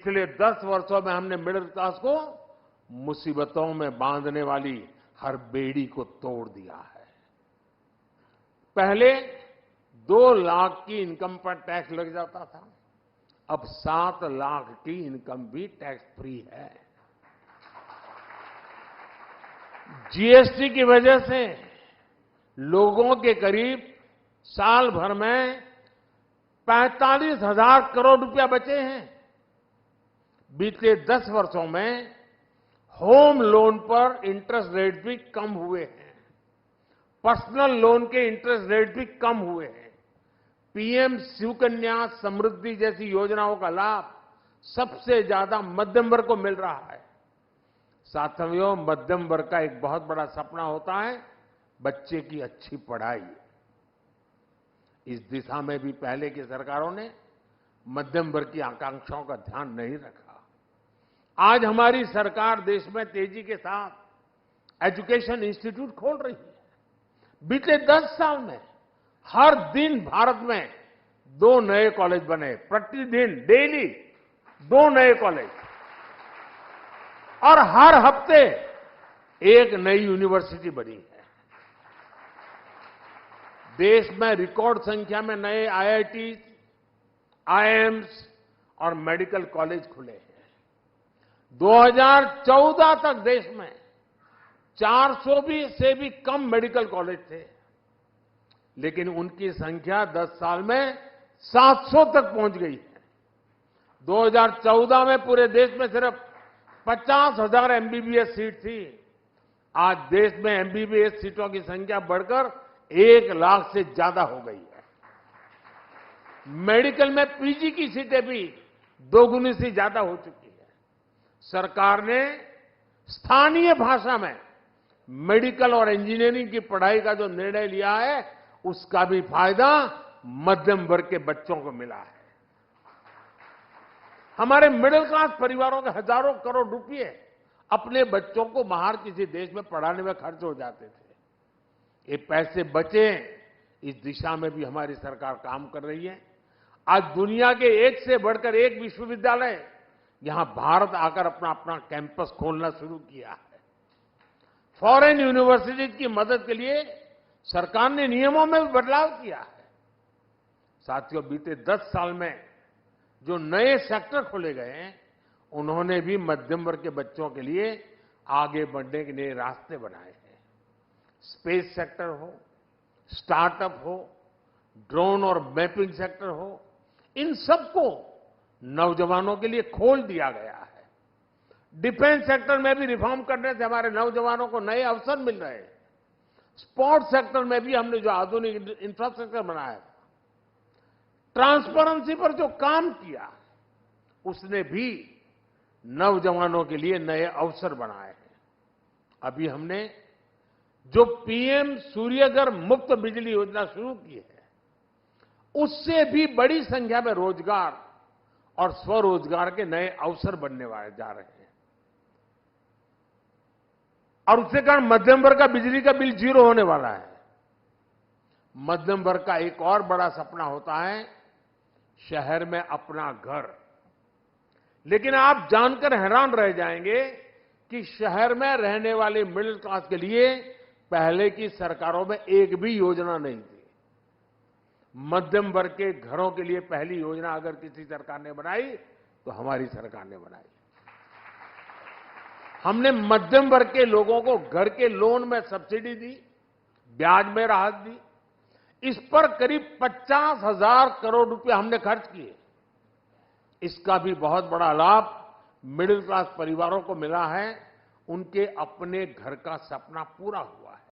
पिछले 10 वर्षों में हमने मिडिल क्लास को मुसीबतों में बांधने वाली हर बेड़ी को तोड़ दिया है। पहले 2 लाख की इनकम पर टैक्स लग जाता था, अब 7 लाख की इनकम भी टैक्स फ्री है। जीएसटी की वजह से लोगों के करीब साल भर में 45,000 करोड़ रुपया बचे हैं। बीते 10 वर्षों में होम लोन पर इंटरेस्ट रेट भी कम हुए हैं, पर्सनल लोन के इंटरेस्ट रेट भी कम हुए हैं। पीएम सुकन्या समृद्धि जैसी योजनाओं का लाभ सबसे ज्यादा मध्यम वर्ग को मिल रहा है। साथियों, मध्यम वर्ग का एक बहुत बड़ा सपना होता है बच्चे की अच्छी पढ़ाई। इस दिशा में भी पहले की सरकारों ने मध्यम वर्ग की आकांक्षाओं का ध्यान नहीं रखा। आज हमारी सरकार देश में तेजी के साथ एजुकेशन इंस्टीट्यूट खोल रही है। बीते 10 साल में हर दिन भारत में 2 नए कॉलेज बने, प्रतिदिन डेली 2 नए कॉलेज, और हर हफ्ते एक नई यूनिवर्सिटी बनी है। देश में रिकॉर्ड संख्या में नए आईआईटी, आईआईएम्स और मेडिकल कॉलेज खुले हैं। 2014 तक देश में 400 से भी कम मेडिकल कॉलेज थे, लेकिन उनकी संख्या 10 साल में 700 तक पहुंच गई है। 2014 में पूरे देश में सिर्फ 50,000 एमबीबीएस सीट थी। आज देश में एमबीबीएस सीटों की संख्या बढ़कर 1 लाख से ज्यादा हो गई है। मेडिकल में पीजी की सीटें भी 2 गुनी से ज्यादा हो चुकी है। सरकार ने स्थानीय भाषा में मेडिकल और इंजीनियरिंग की पढ़ाई का जो निर्णय लिया है, उसका भी फायदा मध्यम वर्ग के बच्चों को मिला है। हमारे मिडिल क्लास परिवारों के हजारों करोड़ रुपए अपने बच्चों को बाहर किसी देश में पढ़ाने में खर्च हो जाते थे। ये पैसे बचे, इस दिशा में भी हमारी सरकार काम कर रही है। आज दुनिया के एक से बढ़कर एक विश्वविद्यालय यहां भारत आकर अपना अपना कैंपस खोलना शुरू किया है। फॉरेन यूनिवर्सिटीज की मदद के लिए सरकार ने नियमों में भी बदलाव किया है। साथियों, बीते 10 साल में जो नए सेक्टर खोले गए हैं, उन्होंने भी मध्यम वर्ग के बच्चों के लिए आगे बढ़ने के नए रास्ते बनाए हैं। स्पेस सेक्टर हो, स्टार्टअप हो, ड्रोन और मैपिंग सेक्टर हो, इन सबको नौजवानों के लिए खोल दिया गया है। डिफेंस सेक्टर में भी रिफॉर्म करने से हमारे नौजवानों को नए अवसर मिल रहे हैं। स्पोर्ट्स सेक्टर में भी हमने जो आधुनिक इंफ्रास्ट्रक्चर बनाया, ट्रांसपेरेंसी पर जो काम किया, उसने भी नौजवानों के लिए नए अवसर बनाए हैं। अभी हमने जो पीएम सूर्यघर मुफ्त बिजली योजना शुरू की है, उससे भी बड़ी संख्या में रोजगार और स्वरोजगार के नए अवसर बनने वाले जा रहे हैं। और उसके कारण मध्यम वर्ग का बिजली का बिल 0 होने वाला है। मध्यम वर्ग का एक और बड़ा सपना होता है शहर में अपना घर। लेकिन आप जानकर हैरान रह जाएंगे कि शहर में रहने वाले मिडिल क्लास के लिए पहले की सरकारों में एक भी योजना नहीं थी। मध्यम वर्ग के घरों के लिए पहली योजना अगर किसी सरकार ने बनाई तो हमारी सरकार ने बनाई। हमने मध्यम वर्ग के लोगों को घर के लोन में सब्सिडी दी, ब्याज में राहत दी। इस पर करीब 50,000 करोड़ रुपए हमने खर्च किए। इसका भी बहुत बड़ा लाभ मिडिल क्लास परिवारों को मिला है। उनके अपने घर का सपना पूरा हुआ।